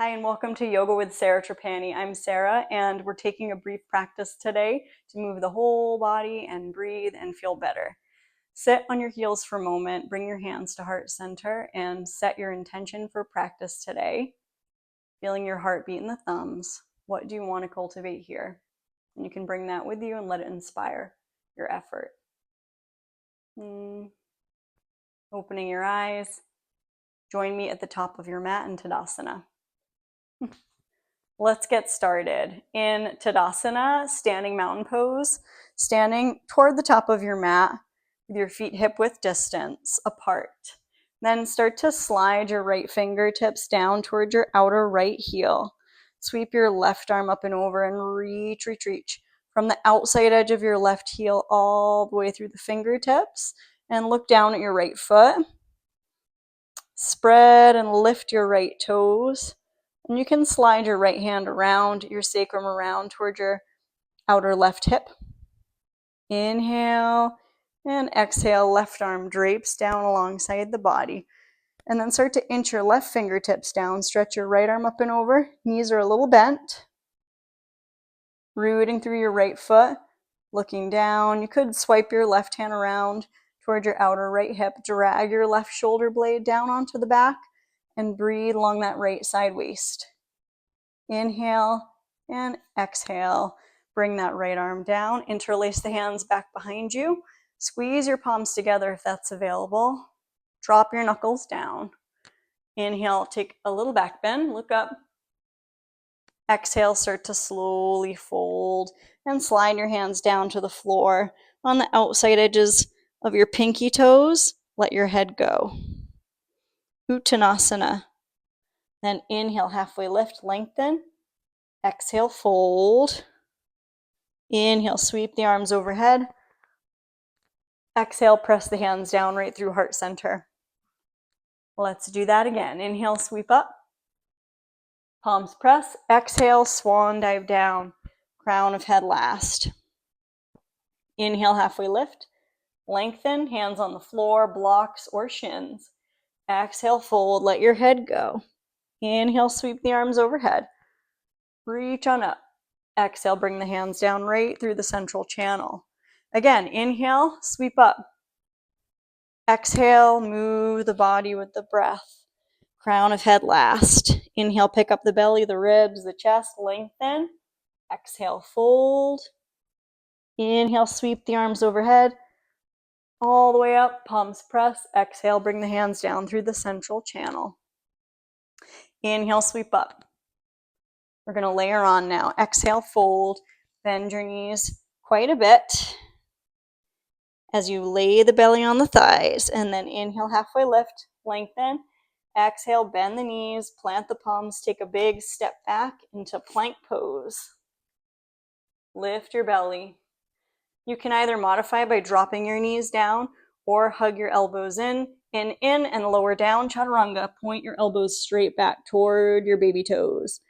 Hi, and welcome to Yoga with Sarah Trapani. I'm Sarah, and we're taking a brief practice today to move the whole body and breathe and feel better. Sit on your heels for a moment, bring your hands to heart center, and set your intention for practice today. Feeling your heartbeat in the thumbs. What do you want to cultivate here? And you can bring that with you and let it inspire your effort. Opening your eyes. Join me at the top of your mat in Tadasana. Let's get started. In Tadasana, standing mountain pose, standing toward the top of your mat with your feet hip-width distance apart. Then start to slide your right fingertips down toward your outer right heel. Sweep your left arm up and over and reach from the outside edge of your left heel all the way through the fingertips, and look down at your right foot. Spread and lift your right toes. And you can slide your right hand around your sacrum around toward your outer left hip. Inhale and exhale, left arm drapes down alongside the body. And then start to inch your left fingertips down. Stretch your right arm up and over. Knees are a little bent. Rooting through your right foot, looking down. You could swipe your left hand around toward your outer right hip. Drag your left shoulder blade down onto the back and breathe along that right side waist. Inhale and exhale. Bring that right arm down. Interlace the hands back behind you. Squeeze your palms together if that's available. Drop your knuckles down. Inhale, take a little back bend. Look up. Exhale, start to slowly fold and slide your hands down to the floor. On the outside edges of your pinky toes, let your head go. Uttanasana. Then inhale, halfway lift, lengthen. Exhale, fold. Inhale, sweep the arms overhead. Exhale, press the hands down right through heart center. Let's do that again. Inhale, sweep up. Palms press. Exhale, swan dive down. Crown of head last. Inhale, halfway lift. Lengthen, hands on the floor, blocks or shins. Exhale, fold, let your head go. Inhale, sweep the arms overhead. Reach on up. Exhale, bring the hands down right through the central channel. Again, inhale, sweep up. Exhale, move the body with the breath. Crown of head last. Inhale, pick up the belly, the ribs, the chest, lengthen. Exhale, fold. Inhale, sweep the arms overhead. All the way up, palms press. Exhale, bring the hands down through the central channel. Inhale, sweep up. We're going to layer on now. Exhale, fold. Bend your knees quite a bit as you lay the belly on the thighs. And then inhale, halfway lift, lengthen. Exhale, bend the knees, plant the palms, take a big step back into plank pose. Lift your belly. You can either modify by dropping your knees down or hug your elbows in and lower down, chaturanga. Point your elbows straight back toward your baby toes.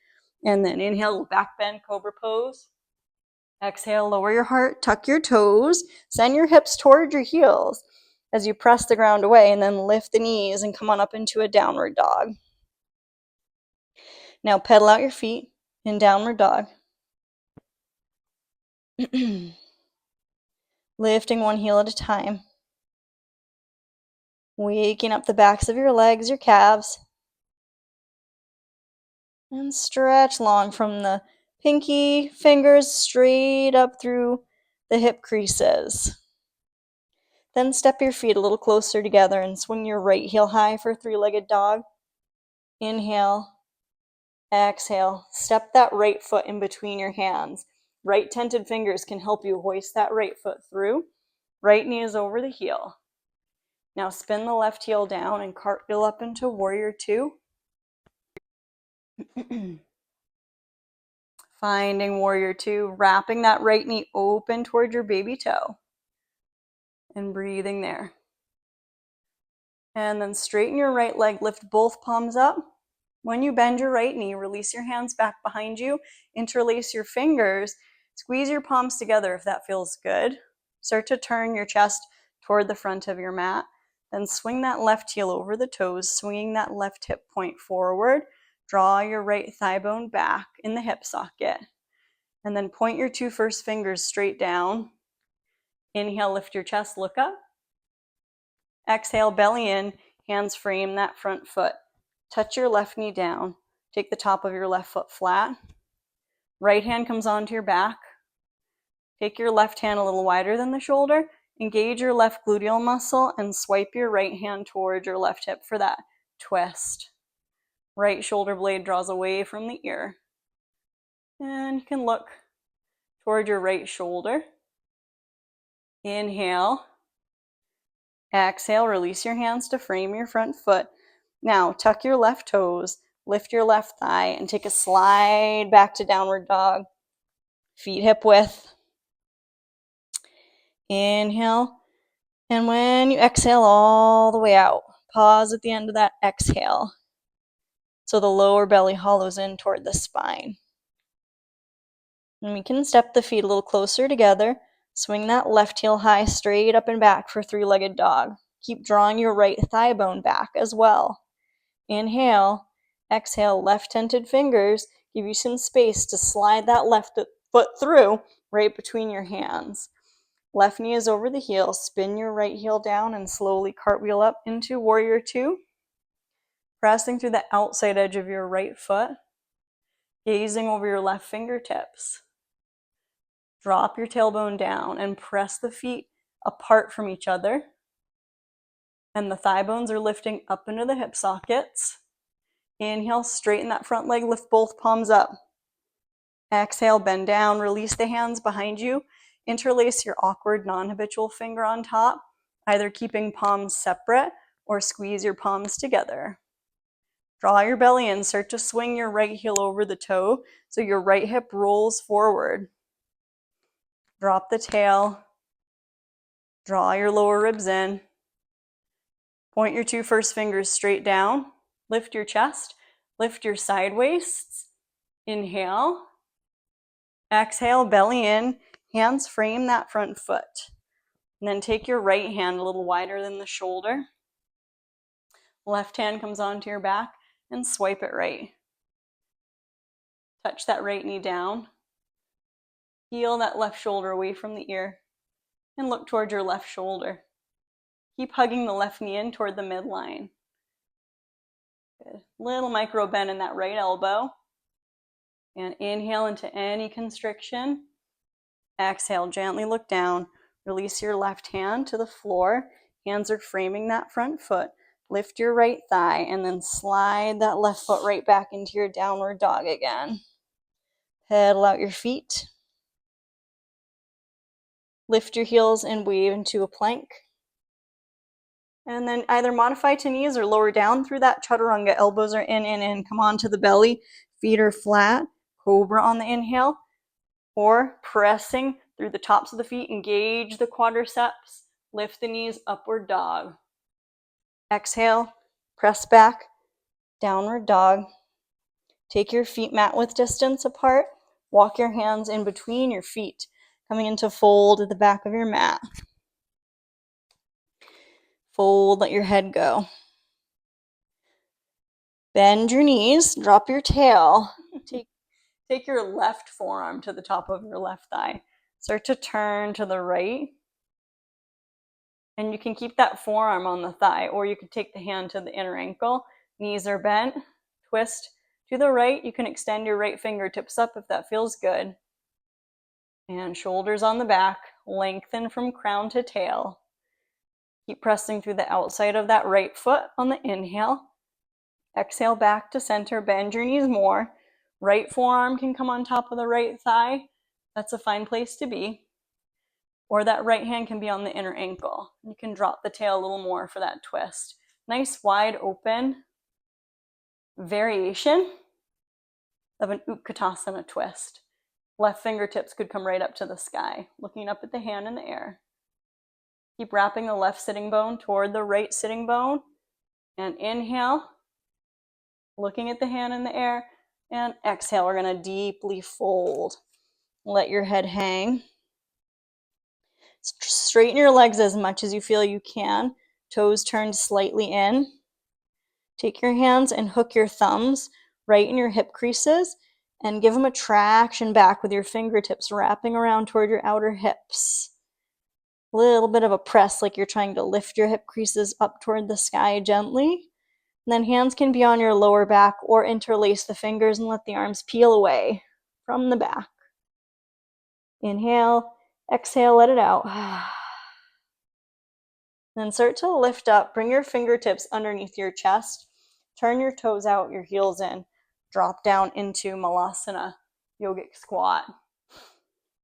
And then inhale, back bend, cobra pose. Exhale, lower your heart, tuck your toes, send your hips toward your heels as you press the ground away, and then lift the knees and come on up into a downward dog. Now pedal out your feet in downward dog. Lifting one heel at a time. Waking up the backs of your legs, your calves. And stretch long from the pinky fingers straight up through the hip creases. Then step your feet a little closer together and swing your right heel high for three-legged dog. Inhale. Exhale. Step that right foot in between your hands. Right tented fingers can help you hoist that right foot through. Right knee is over the heel. Now spin the left heel down and cartwheel up into warrior two. Finding warrior two, wrapping that right knee open toward your baby toe. And breathing there. And then straighten your right leg, lift both palms up. When you bend your right knee, release your hands back behind you, interlace your fingers, squeeze your palms together if that feels good. Start to turn your chest toward the front of your mat. Then swing that left heel over the toes, swinging that left hip point forward. Draw your right thigh bone back in the hip socket. And then point your 2 first fingers straight down. Inhale, lift your chest, look up. Exhale, belly in, hands frame that front foot. Touch your left knee down. Take the top of your left foot flat. Right hand comes onto your back. Take your left hand a little wider than the shoulder. Engage your left gluteal muscle and swipe your right hand towards your left hip for that twist. Right shoulder blade draws away from the ear. And you can look toward your right shoulder. Inhale. Exhale, release your hands to frame your front foot. Now, tuck your left toes, lift your left thigh, and take a slide back to downward dog. Feet hip width. Inhale. And when you exhale all the way out, pause at the end of that exhale. So the lower belly hollows in toward the spine. And we can step the feet a little closer together. Swing that left heel high, straight up and back for 3-legged dog. Keep drawing your right thigh bone back as well. Inhale, exhale, left tented fingers. Give you some space to slide that left foot through right between your hands. Left knee is over the heel. Spin your right heel down and slowly cartwheel up into warrior 2. Pressing through the outside edge of your right foot. Gazing over your left fingertips. Drop your tailbone down and press the feet apart from each other. And the thigh bones are lifting up into the hip sockets. Inhale, straighten that front leg, lift both palms up. Exhale, bend down, release the hands behind you. Interlace your awkward non-habitual finger on top, either keeping palms separate or squeeze your palms together. Draw your belly in, start to swing your right heel over the toe so your right hip rolls forward. Drop the tail. Draw your lower ribs in. Point your 2 first fingers straight down. Lift your chest. Lift your side waists. Inhale. Exhale, belly in. Hands frame that front foot. And then take your right hand a little wider than the shoulder. Left hand comes onto your back and swipe it right. Touch that right knee down. Heel that left shoulder away from the ear. And look toward your left shoulder. Keep hugging the left knee in toward the midline. Good. Little micro bend in that right elbow. And inhale into any constriction. Exhale, gently look down. Release your left hand to the floor. Hands are framing that front foot. Lift your right thigh and then slide that left foot right back into your downward dog again. Pedal out your feet. Lift your heels and wave into a plank. And then either modify to knees or lower down through that chaturanga. Elbows are in. Come on to the belly. Feet are flat. Cobra on the inhale. Or pressing through the tops of the feet. Engage the quadriceps. Lift the knees, upward dog. Exhale. Press back. Downward dog. Take your feet mat width distance apart. Walk your hands in between your feet. Coming into fold at the back of your mat. Fold, let your head go. Bend your knees, drop your tail. Take your left forearm to the top of your left thigh. Start to turn to the right. And you can keep that forearm on the thigh, or you can take the hand to the inner ankle. Knees are bent. Twist to the right. You can extend your right fingertips up if that feels good. And shoulders on the back. Lengthen from crown to tail. Keep pressing through the outside of that right foot on the inhale. Exhale back to center. Bend your knees more. Right forearm can come on top of the right thigh. That's a fine place to be. Or that right hand can be on the inner ankle. You can drop the tail a little more for that twist. Nice wide open variation of an Utkatasana twist. Left fingertips could come right up to the sky, looking up at the hand in the air. Keep wrapping the left sitting bone toward the right sitting bone. And inhale, looking at the hand in the air. And exhale, we're going to deeply fold. Let your head hang. Straighten your legs as much as you feel you can. Toes turned slightly in. Take your hands and hook your thumbs right in your hip creases, and give them a traction back with your fingertips wrapping around toward your outer hips. A little bit of a press, like you're trying to lift your hip creases up toward the sky gently. And then hands can be on your lower back or interlace the fingers and let the arms peel away from the back. Inhale, exhale, let it out. Then start to lift up, bring your fingertips underneath your chest, turn your toes out, your heels in, drop down into Malasana, yogic squat.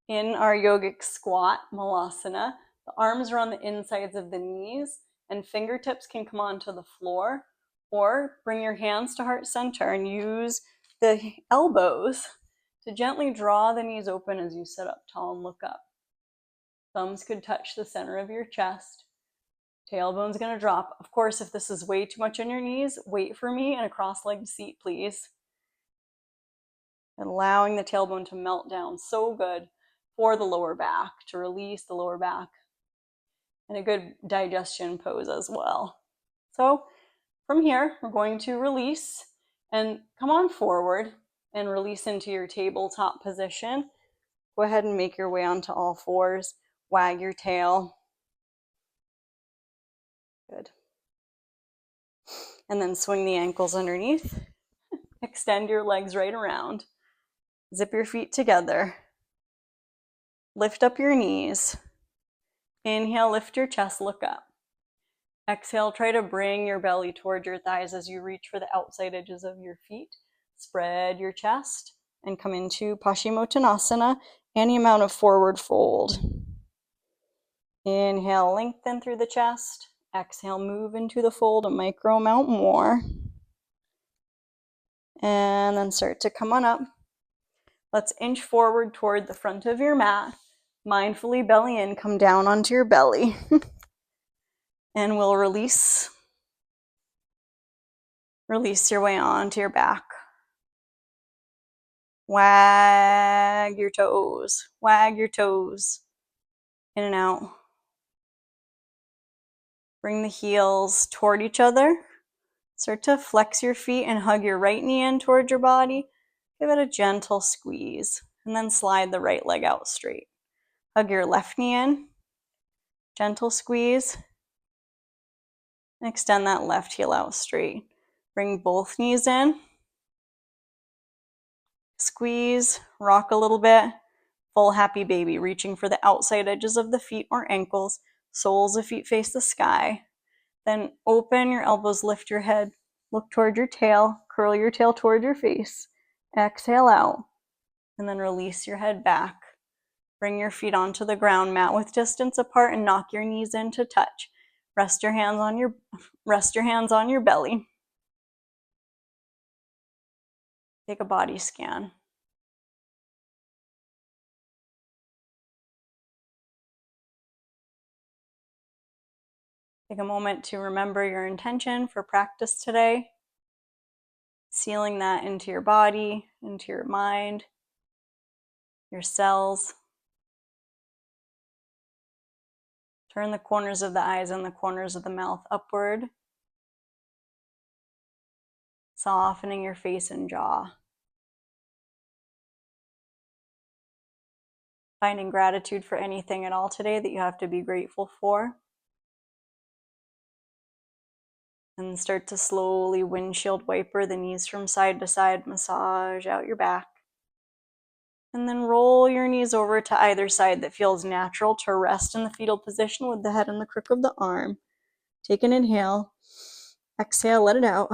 In our yogic squat, Malasana, the arms are on the insides of the knees and fingertips can come onto the floor, or bring your hands to heart center and use the elbows to gently draw the knees open as you sit up tall and look up. Thumbs could touch the center of your chest. Tailbone's going to drop. Of course, if this is way too much on your knees, wait for me in a cross-legged seat, please. And allowing the tailbone to melt down. So good for the lower back, to release the lower back. And a good digestion pose as well. So from here, we're going to release and come on forward and release into your tabletop position. Go ahead and make your way onto all fours. Wag your tail. Good. And then swing the ankles underneath. Extend your legs right around. Zip your feet together. Lift up your knees. Inhale, lift your chest, look up. Exhale, try to bring your belly toward your thighs as you reach for the outside edges of your feet. Spread your chest and come into Paschimottanasana, any amount of forward fold. Inhale, lengthen through the chest. Exhale, move into the fold a micro amount more. And then start to come on up. Let's inch forward toward the front of your mat. Mindfully belly in, come down onto your belly. And we'll release. Release your way onto your back. Wag your toes. Wag your toes. In and out. Bring the heels toward each other. Start to flex your feet and hug your right knee in toward your body. Give it a gentle squeeze. And then slide the right leg out straight. Hug your left knee in. Gentle squeeze. And extend that left heel out straight. Bring both knees in. Squeeze. Rock a little bit. Full happy baby. Reaching for the outside edges of the feet or ankles. Soles of feet face the sky. Then open your elbows, lift your head. Look toward your tail. Curl your tail toward your face. Exhale out. And then release your head back. Bring your feet onto the ground, mat width distance apart, and knock your knees in to touch. Rest your hands on your belly. Take a body scan. Take a moment to remember your intention for practice today. Sealing that into your body, into your mind, your cells. Turn the corners of the eyes and the corners of the mouth upward. Softening your face and jaw. Finding gratitude for anything at all today that you have to be grateful for. And start to slowly windshield wiper the knees from side to side, massage out your back. And then roll your knees over to either side that feels natural to rest in the fetal position with the head in the crook of the arm. Take an inhale. Exhale, let it out.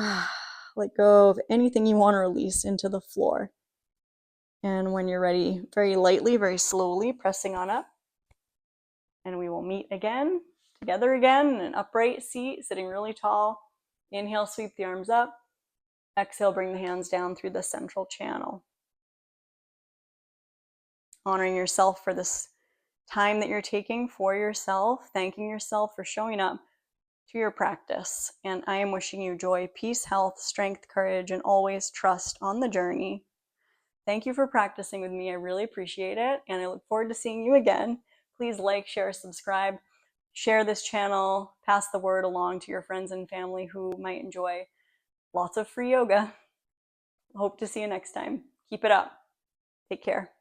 Let go of anything you want to release into the floor. And when you're ready, very lightly, very slowly, pressing on up. And we will meet again, together again, in an upright seat, sitting really tall. Inhale, sweep the arms up. Exhale, bring the hands down through the central channel. Honoring yourself for this time that you're taking for yourself, thanking yourself for showing up to your practice. And I am wishing you joy, peace, health, strength, courage, and always trust on the journey. Thank you for practicing with me. I really appreciate it. And I look forward to seeing you again. Please like, share, subscribe, share this channel, pass the word along to your friends and family who might enjoy lots of free yoga. Hope to see you next time. Keep it up. Take care.